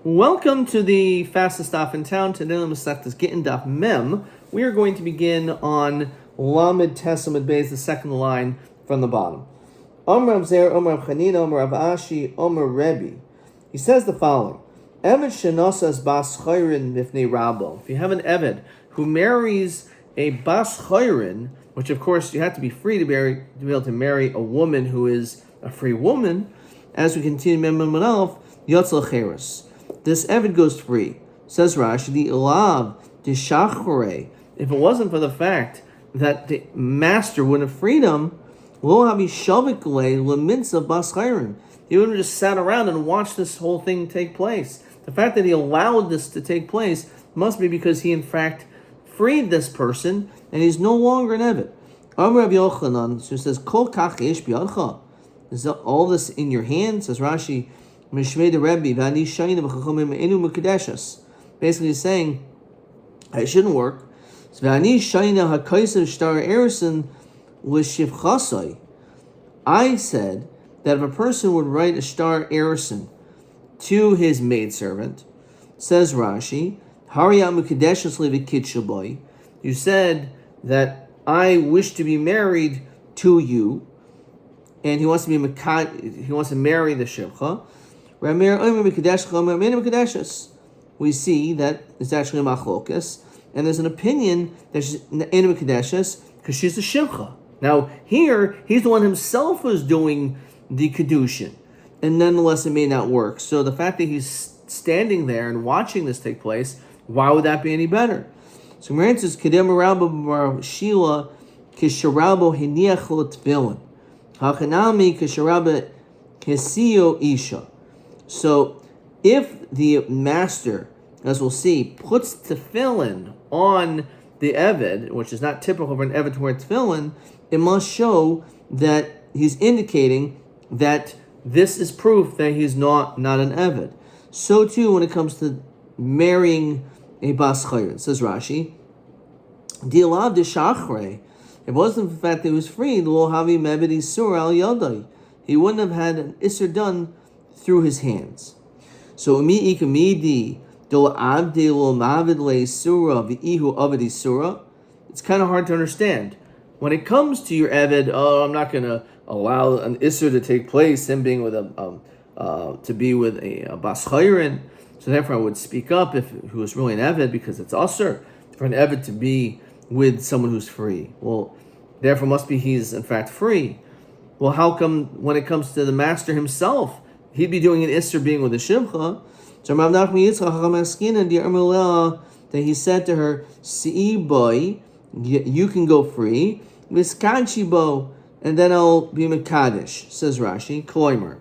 Welcome to the fastest stop in town. Today, Masechtas Gittin Daf Mem. We are going to begin on Lamed Tesamid Beis, the second line from the bottom. Omer Rav Zer, Omer Rav Chanina, Omer Rav Ashi, Omer Rabbi. He says the following: Eved shenosas bas chayrin mifnei Rabbo. If you have an Eved who marries a bas chayrin, which of course you have to be free to be able to marry a woman who is a free woman, as we continue Mem Manalf, Yotzal Cheres. This Eved goes free. Says Rashi, the ilav, the shachore. If it wasn't for the fact that the master wouldn't have freed him, lo habi shavikle leminza bas chayrin. He would have just sat around and watched this whole thing take place. The fact that he allowed this to take place must be because he in fact freed this person, and he's no longer an Eved. Amar Rabbi Yochanan, who says, Kol kach yesh biyadcha. Is all this in your hand? Says Rashi, Rabbi, basically saying, it shouldn't work. I said that if a person would write a star erison to his maidservant, says Rashi, you said that I wish to be married to you, and he wants to marry the shivcha. We see that it's actually a machlokas, and there's an opinion that she's in Kadeshes because she's a shivcha. Now here, he's the one himself who's doing the kedushin, and nonetheless it may not work. So the fact that he's standing there and watching this take place, why would that be any better? So Maran says, Kedem Rabba Bar Shila Kisharabo Hiniach Lo Tefillin Hachanami Kisharaba Kesio Isha. So, if the master, as we'll see, puts tefillin on the Eved, which is not typical for an Eved to wear tefillin, it must show that he's indicating that this is proof that he's not an Eved. So too, when it comes to marrying a bas chayrin, says Rashi, Di'alav d'shachrei. If it wasn't for the fact that he was free, lo havi mebed isur al yadai. He wouldn't have had an isur done through his hands. So it's kind of hard to understand. When it comes to your Eved, I'm not going to allow an Isser to take place, him being with a Bas Chayrin. So therefore I would speak up if who was really an Eved, because it's Usser for an Eved to be with someone who's free. Well, therefore must be he's in fact free. Well, how come when it comes to the master himself, he'd be doing an Isser being with a Shivcha? So Rav Nachman Yitzchak that he said to her, "See, boy, you can go free. Miskanchi bo, and then I'll be Mekadesh." Says Rashi, Kloimer.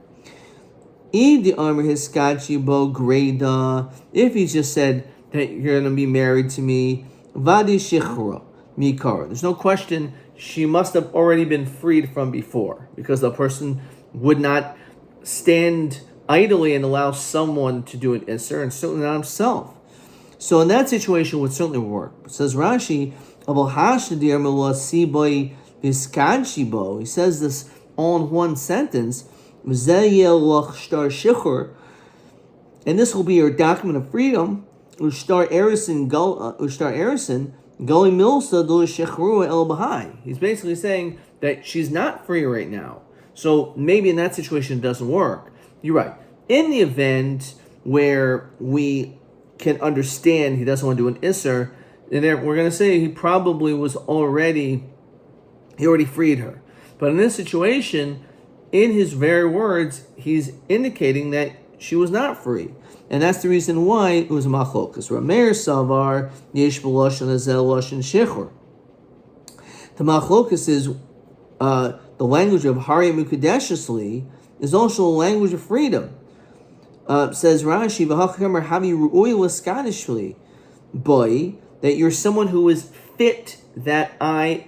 The armor hiskachi bo greda. If he just said that you're going to be married to me, vadi shichra mikar. There's no question she must have already been freed from before, because the person would not stand idly and allow someone to do an Isser, and certainly not himself. So in that situation would certainly work. It says Rashi, he says this all in one sentence, and this will be your document of freedom. He's basically saying that she's not free right now. So maybe in that situation it doesn't work. You're right. In the event where we can understand he doesn't want to do an Isser, and we're going to say he already freed her. But in this situation, in his very words, he's indicating that she was not free. And that's the reason why it was a machlokas. Rameir Savar, Yesh B'Loshen Azel Loshen Shechor. The machlokas is the language of Hari Mukadeshesli is also a language of freedom. Says Rashi, "V'hachamer havi ru'ui l'skadishli," boy, that you're someone who is fit that I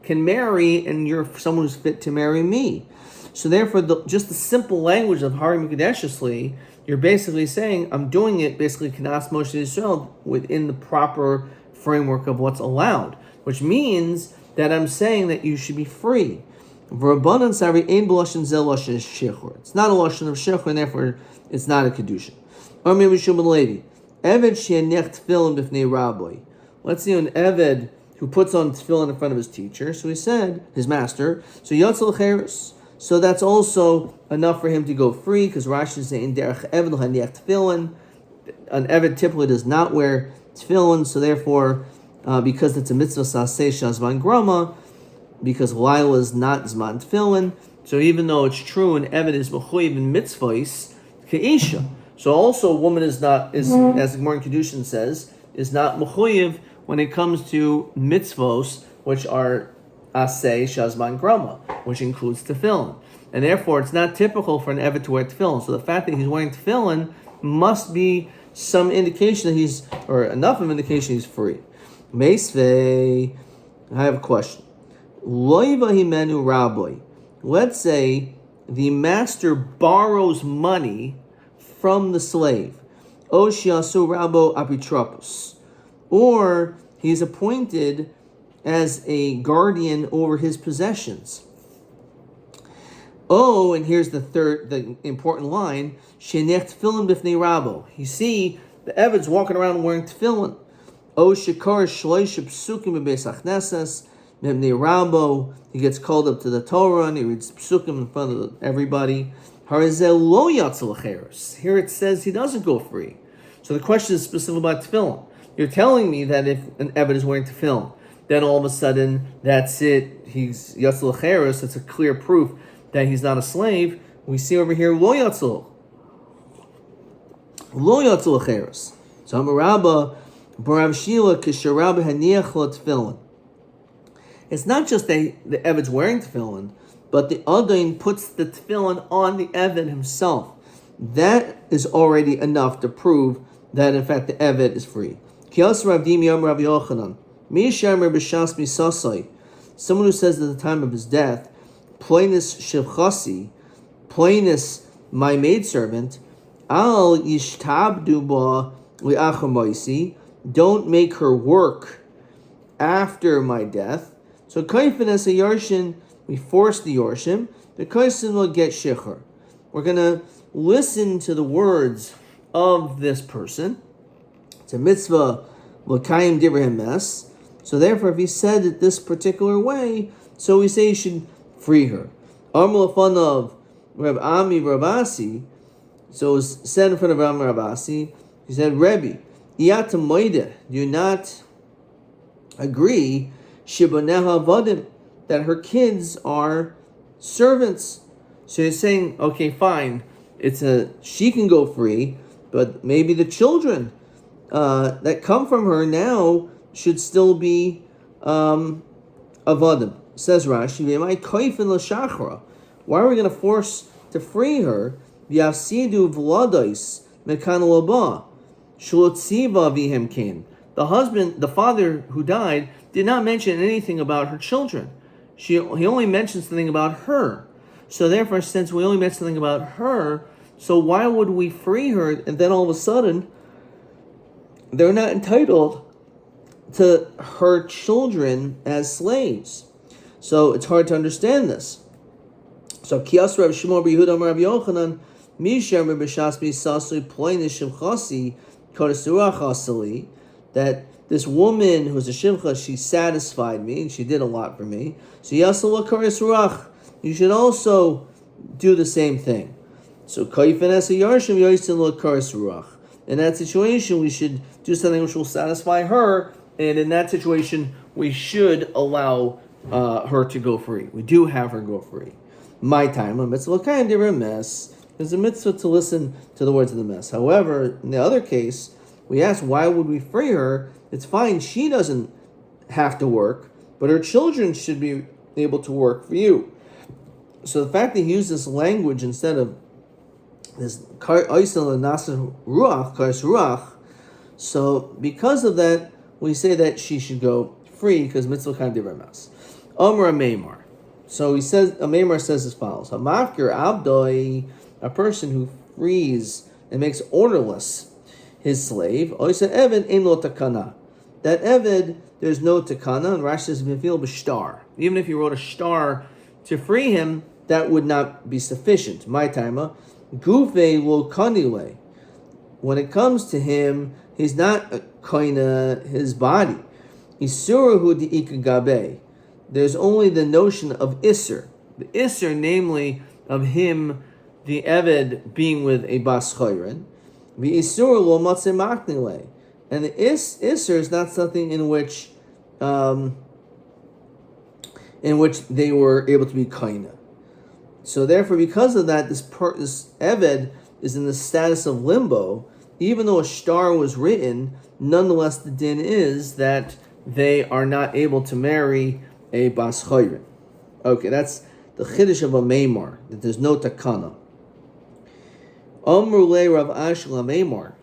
can marry, and you're someone who's fit to marry me. So therefore, just the simple language of Hari Mukadeshesli, you're basically saying, I'm doing it basically Knas Moshe Yisrael within the proper framework of what's allowed, which means that I'm saying that you should be free. It's not a lashon of shechur, and therefore it's not a kedusha. Amir Mishum ben Levi. Eved she'enech tefillin b'fnei Rabbi. Let's see an Eved who puts on tefillin in front of his teacher. So he said, his master. So Yotzel Cheres. So that's also enough for him to go free, because Rashi is saying derech Eved l'hanech tefillin. An Eved typically does not wear tefillin, so therefore, because it's a mitzvah saseh shazman grama, because Laila is not zman tefillin. So even though it's true, an Eved is mechuyev in mitzvahs keisha. So also, a woman is not, as the Gemara in Kedushin says, is not mechuyev when it comes to mitzvos, which are aseh shazman grama, which includes tefillin. And therefore, it's not typical for an Eved to wear tefillin. So the fact that he's wearing tefillin must be some indication that he's, or enough of an indication he's free. Meisvei, I have a question. Loiva himenu rabbi. Let's say the master borrows money from the slave. O shiasu rabo apitropos. Or he's appointed as a guardian over his possessions. Oh, and here's the important line. Shenech tefillin b'fnei rabo. You see, the Eved's walking around wearing tefillin. Oh, shekar shloish psukim b'beis achnesas b'fnei rabo. He gets called up to the Torah and he reads psukim in front of everybody. Harazel lo yatzel cheres. Here it says he doesn't go free. So the question is specific about tefillin. You're telling me that if an Eved is wearing tefillin, then all of a sudden, that's it. He's yatzel cheres. That's a clear proof that he's not a slave. We see over here, lo yatzel cheres. So Amarabba, Barav Shila, Kisharabba haniach lo tefillin. It's not just that the Eved's wearing tefillin, but the Adain puts the tefillin on the Eved himself. That is already enough to prove that, in fact, the Eved is free. Kiyas Rav Dimi Yom Rav Yochanan. Mishamer b'shas misasai. Someone who says at the time of his death, Plainus shivchasi, plainus my maidservant, al yishtabdu ba li'achamoisi, don't make her work after my death. So kaifin as a yarshin, we force the yorshim, the kaisin will get shichur. We're going to listen to the words of this person. It's a mitzvah, l'kayim divrei mes. So therefore, if he said it this particular way, so we say you should free her. Amr of Reb Ami Rabasi, so it was said in front of Ami Rabasi, he said, Rabbi, do you not agree, shiboneha vadim, that her kids are servants? So he's saying, okay, fine, she can go free, but maybe the children that come from her now should still be avadim. Says Rashi, why are we going to force to free her? The husband, the father who died, did not mention anything about her children. He only mentioned something about her. So therefore, since we only mentioned something about her, so why would we free her and then all of a sudden they're not entitled to her children as slaves? So it's hard to understand this. So Kiyas Rav Shimon Yehuda Rav Yochanan Mishar B'Shas B'Sasui Ploinish Shivchasi Kodesurach Asali, that this woman who's a shivcha, she satisfied me and she did a lot for me. So Yasala Kodesurach, you should also do the same thing. So Kaifin as a Yarshim Yoisin Kodesurach. In that situation, we should do something which will satisfy her, and in that situation, we should allow her to go free. We do have her go free. My time, a mitzvah kind of a mess, is a mitzvah to listen to the words of the mess. However, in the other case, we ask, why would we free her? It's fine, she doesn't have to work, but her children should be able to work for you. So the fact that he used this language instead of this oisel and nasir ruach, kais ruach, so because of that, we say that she should go free because mitzvah kind of a mess. Amr Meimar. So he says, a Meimar says as follows: Hamafkir abdoi, a person who frees and makes orderless his slave. Oisa Eved ein lo takana. That Eved, there's no takana, and Rashi says mifil b'shtar. Even if you wrote a star to free him, that would not be sufficient. My timer, gufe lo kanile. when it comes to him, he's not koina his body. Isurahu di ikagabe. There's only the notion of Isser. The Isser, namely, of him, the Eved, being with a Bas Chayrin. The Isur lo matzeh maknile. And the Isser is not something in which they were able to be kaina. So therefore, because of that, this Eved is in the status of limbo. Even though a star was written, nonetheless the din is that they are not able to marry a Bas Chayrin. Okay, that's the Chiddush of a Meimar, that there's no takana. Amru le Rav Ashi la Meimar.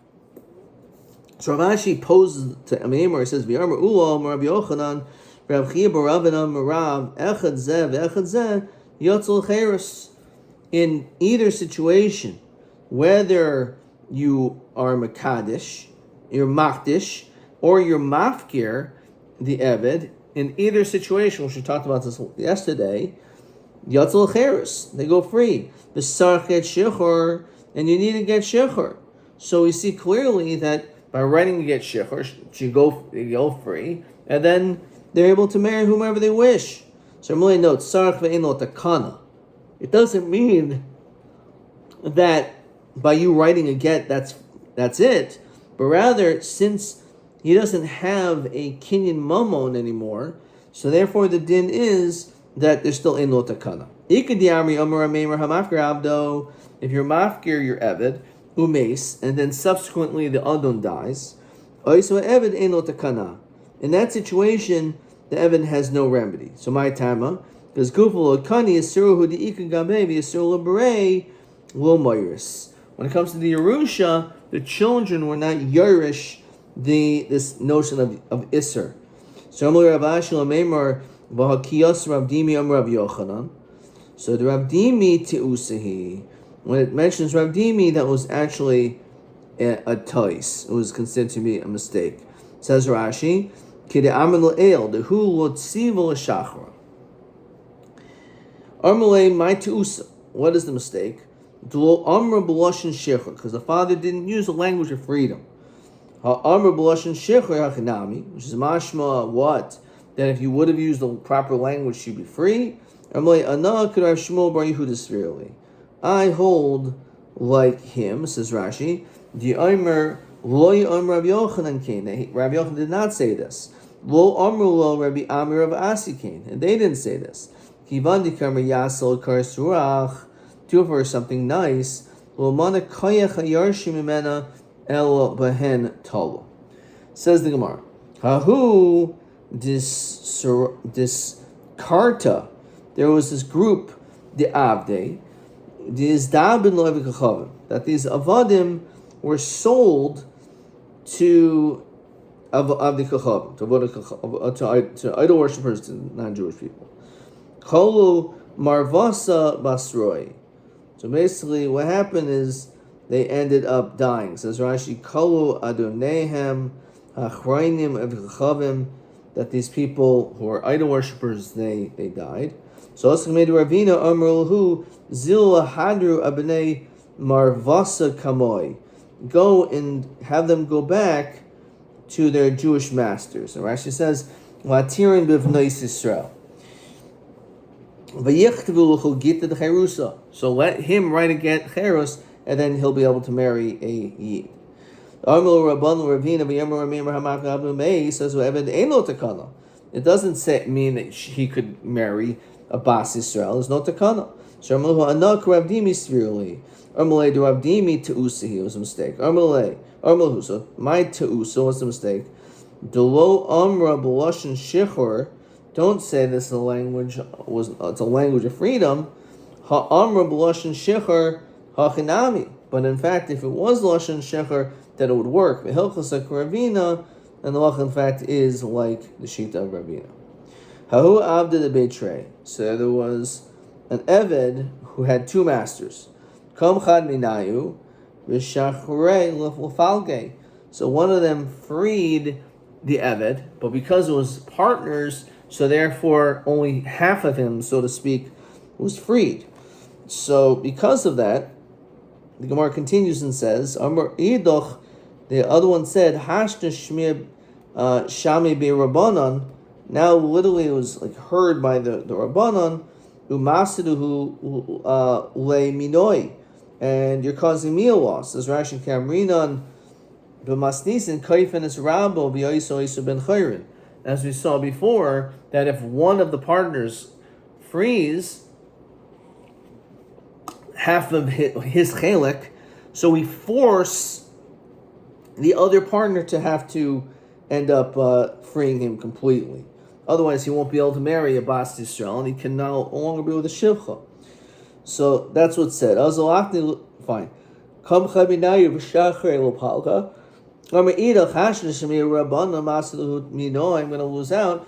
So Rav Ashi poses to a Meimar, he says, V'yamar ula Rav Yochanan, Rav Chia bar Rav Rav, echad zeh ve'echad zeh, yotzol cheres. In either situation, whether you are Makadish, you're Makdish, or you're Mafkir, the Eved, in either situation, which we talked about this yesterday, Yatzal Cheres, they go free. The Sarchet Shechor, and you need to get Shechor. So we see clearly that by writing to get Shechor, they go free, and then they're able to marry whomever they wish. So Ramli notes, Sarch ve'eno takana. It doesn't mean that by you writing a get, that's it, but rather, since he doesn't have a kinyan mamon anymore, so therefore the din is that there's still eno takana. If you're mafkir, you're eved, umes, and then subsequently the adon dies, eved eno takana. In that situation, the eved has no remedy. So my tama, because guful okani yisuruhu di'ikan gabe v'yisuru l'berei lo moiris. When it comes to the Yerusha, the children were not Yerish, this notion of Isser. So Rav Ashi la Meimar v'hakiyos Rav Dimi Rav Yochanan. So the Rav Dimi Teusahi, when it mentions Rav Dimi, that was actually a tais. It was considered to be a mistake. Says Rashi, Kide Amin L'Eil, the Hu Lotzivo L'Shachra. Armalei my Teusa. What is the mistake? Because the father didn't use the language of freedom. Which is mashma what? That if you would have used the proper language, you'd be free. I hold like him, says Rashi. Rabbi Yochanan did not say this. Rabbi Amir of Asi, and they didn't say this. Do for something nice. Says the Gemara. Hahu this karta. There was this group, the Avde, that these avadim were sold to Avdi Kachavim, to idol worshippers, to non-Jewish people. Kolu marvasa basroi. So basically, what happened is they ended up dying. Says Rashi, Kalu Adonehem Achraynim Evchavim, that these people who are idol worshippers, they died. So also made Ravina Amrulhu Zil Hadru Abnei Marvasa Kamoi. Go and have them go back to their Jewish masters. And Rashi says, Latirin Bivnois Yisrael. So let him write a get cherus, and then he'll be able to marry a yid. It doesn't mean that he could marry a Bas Yisrael. There's no takana. So it was a mistake. So my teusa was a mistake. Don't say this is a language it's a language of freedom. Ha'amra b'lashon shecher ha'chinami. But in fact, if it was lashon shecher, then it would work. V'hilchas Ravina, and the halacha in fact is like the shita of Ravina. Hahu avda the beitrei. So there was an eved who had two masters. Kam chad minayu v'shachrei l'falge. So one of them freed the eved, but because it was partners, so therefore only half of him, so to speak, was freed. So because of that, the Gemara continues and says, Amar Idoch, the other one said, Hashta Shmir Shami Be Rabbanon. Now, literally, it was like heard by the Rabbanon, Umasiduhu Le Minoi, and you're causing me a loss. As Rashi Kamrinan, B'masnisin Kaifin is Rabbo B'yoiso Isu Ben Chayrin. As we saw before, that if one of the partners frees half of his chelek, so we force the other partner to have to end up freeing him completely. Otherwise, he won't be able to marry a Bas Yisrael, and he can no longer be with a Shivcha. So that's what's said. Fine. I'm going to lose out.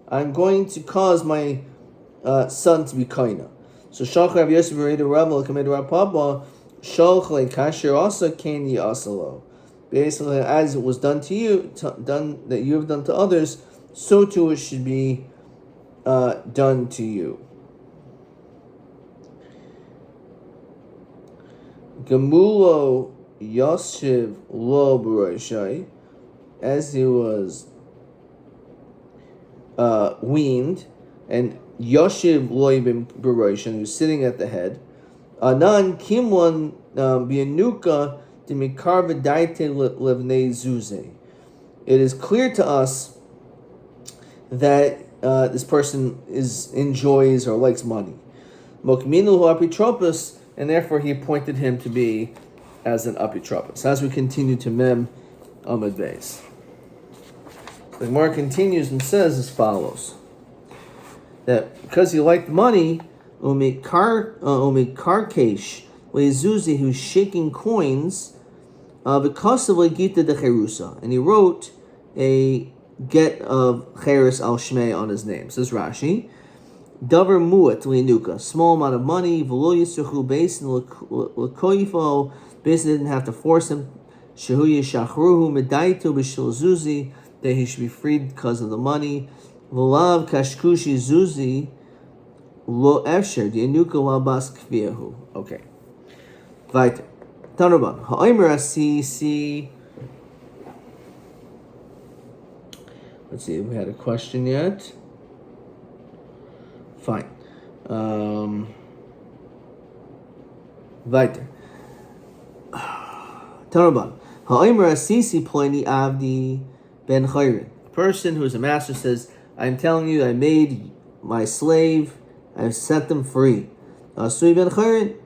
I'm going to cause my son to be kaina. So Shach Rav Yosef Bereda Rabba Kamed Rav Papa Shach Kasher Asa Kani Asalo. Basically, as it was done to you, done that you have done to others, so too it should be done to you. Gemulo Yoshev Lo B'Roshai, as he was weaned, and Yoshev Lo B'Roshai, he was sitting at the head. Anan Kimwan Bianuka Dimikarva Daite Levnei Zuze. It is clear to us that this person enjoys or likes money. Mokminu Hu Apitropos, and therefore he appointed him to be as an apitropos. As we continue to Mem Amud Beis, the Gemara continues and says as follows: that because he liked money, Karkesh Lezuzi, who's shaking coins, because of Gittin de Cherusa, and he wrote a get of Cheres al Shmei on his name. Says Rashi, Davar muat linuka, small amount of money. V'lo yisrachu basin l'koyifo. Basin didn't have to force him. Shehu yishachruhu medaitu b'shil zuzi, that he should be freed because of the money. V'lav kashkushi zuzi lo efsher dianuka labas kviyahu. Okay. Weiter. Tanaban ha'omer asisi. Let's see if we had a question yet. Fine. Weiter. Tanaban. Ha'omer asisi ploini avdi ben chayrin. A person who is a master says, I'm telling you, I made my slave, I've set them free. Asui ben chayrin.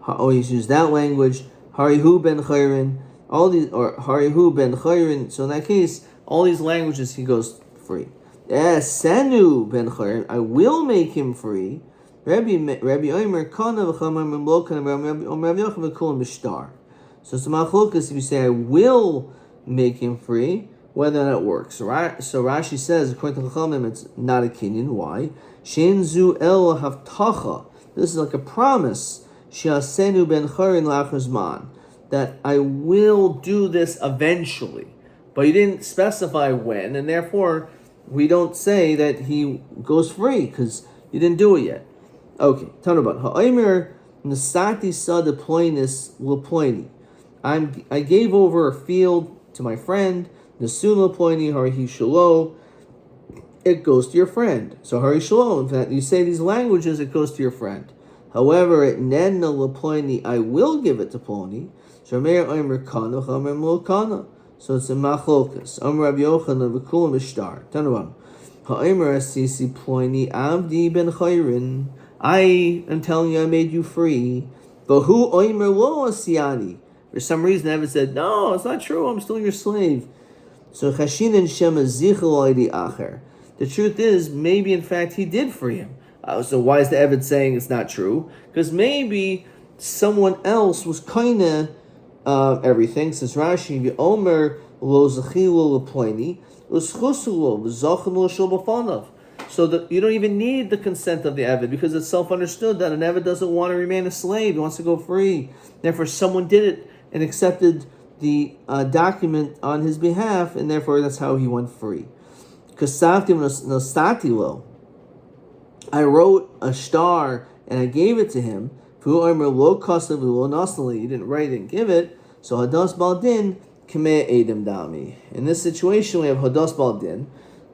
Always use that language. Harihu ben chayrin. All these, or Harihu ben chayrin. So in that case, all these languages he goes free. Senu ben chayrin. I will make him free. Rabbi Omer kana v'chamar memlokan Rabbi Yochanan v'kulam b'shtar. So it's a machlokas if you say I will make him free, whether or not it works. So Rashi says, according to Chachamim, it's not a kinyan. Why? Shein zu el havtacha. This is like a promise. She'asenu ben chayrin la'achar zman, that I will do this eventually. But he didn't specify when, and therefore we don't say that he goes free because you didn't do it yet. Okay, Tanaban. Ha'omer nasati sa deploinis leploini. I gave over a field to my friend. Nasun leploini harihi shalo. It goes to your friend. So hari shalo. In fact, you say these languages, it goes to your friend. However, at nenna leploini, I will give it to ploni. Shamer omer kana chamer mulkana. So it's a machlokas. Rabbi Yochanan v'kulam b'shtar. Tanaban. Ha'omer asisi ploini avdi ben chayrin. I am telling you, I made you free. But who omer lo asiyani? For some reason, Evan said, no, it's not true. I'm still your slave. So chashin and shema zichel oidi acher. The truth is, maybe in fact he did free him. So why is the Evan saying it's not true? Because maybe someone else was kinda everything. Says Rashi, v'omer lo zechilo leploini uschusulo v'zachem lo shel b'fanav. So that you don't even need the consent of the Eved, because it's self-understood that an Eved doesn't want to remain a slave; he wants to go free. Therefore, someone did it and accepted the document on his behalf, and therefore that's how he went free. Kasavtim nostatilo. I wrote a star and I gave it to him. You didn't write it and give it. So hadas baldin kameh edim dami. In this situation, we have hadas baldin.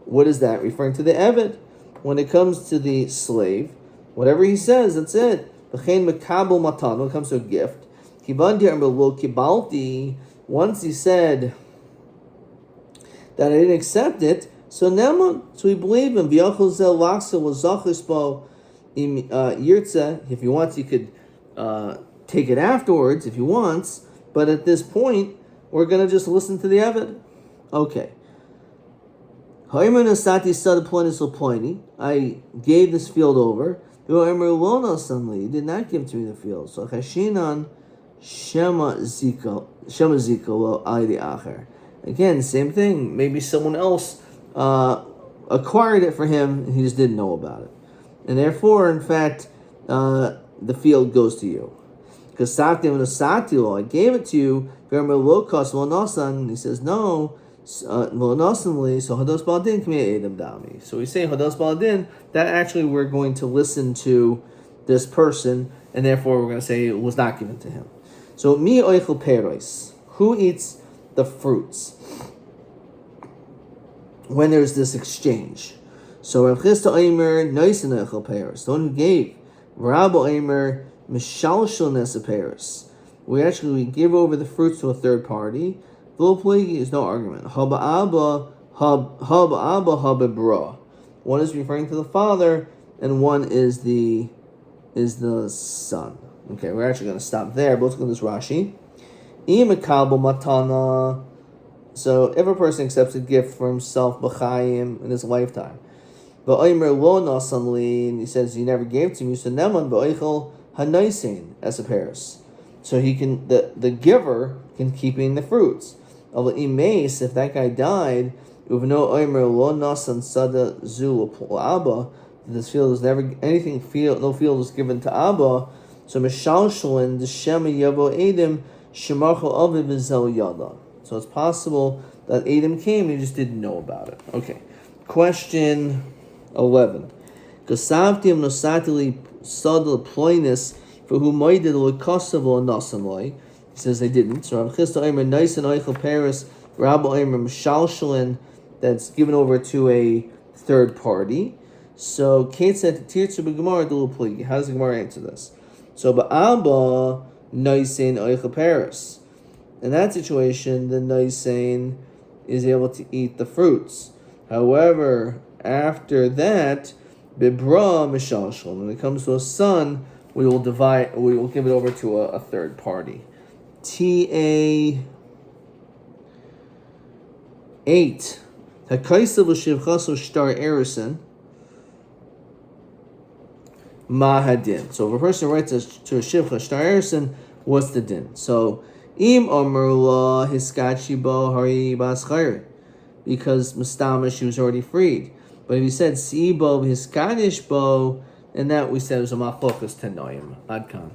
What is that? Referring to the eved. When it comes to the slave, whatever he says, that's it. When it comes to a gift, once he said that I didn't accept it, so we believe him. If he wants, he could take it afterwards if he wants, but at this point, we're going to just listen to the Eved. Okay. I gave this field over. He did not give to me the field. So again, same thing. Maybe someone else acquired it for him and he just didn't know about it. And therefore, in fact, the field goes to you. Because I gave it to you. He says, no. So hados baldin k'mei edem dami. So we say hados baldin, that actually we're going to listen to this person, and therefore we're going to say it was not given to him. So mi oichel peros, who eats the fruits when there's this exchange? So Rav Chisda Omer noisen oichel peros, the one who gave. Rabbi Omer mishalshel nesa peros. We give over the fruits to a third party. Is no argument. Haba abba, haba bra. One is referring to the father, and one is the son. Okay, we're actually going to stop there. Both go to this Rashi. Matana. So if a person accepts a gift for himself b'chayim in his lifetime, but Omer lo nasanli, and he says he never gave to me, so neman ba'oichel hanaisin as a paris. So he can the giver can keep eating the fruits. If that guy died, this field was never anything. No field was given to Abba. So mishalshalin the shema yavo edim shemarchel aviv v'zel yada. So it's possible that Adam came and he just didn't know about it. Okay, question 11. Kasavtim nosatili sadal ploinus for whom moided l'kosavo nasamloi. He says they didn't. So Rav Chisda Omer nice and oichel paris, Rabbi Omer mishalshalin, that's given over to a third party. So Kate said tirtzu b'gemara dulu pligi. How does the Gemara answer this? So ba'aba nicein oichel paris. In that situation, the nicein is able to eat the fruits. However, after that, bibra mishalshalin. When it comes to a son, we will give it over to a third party. TA 8. Hakaisa v'shivchaso shtar erison mahadin. So if a person writes to a shivcha shtar erison, what's the din? So im amrula hiskachi bo hari baschayr, because mustama she was already freed. But if you said si bo hiskadish bo, and that we said was a machlokas tenoim adkan.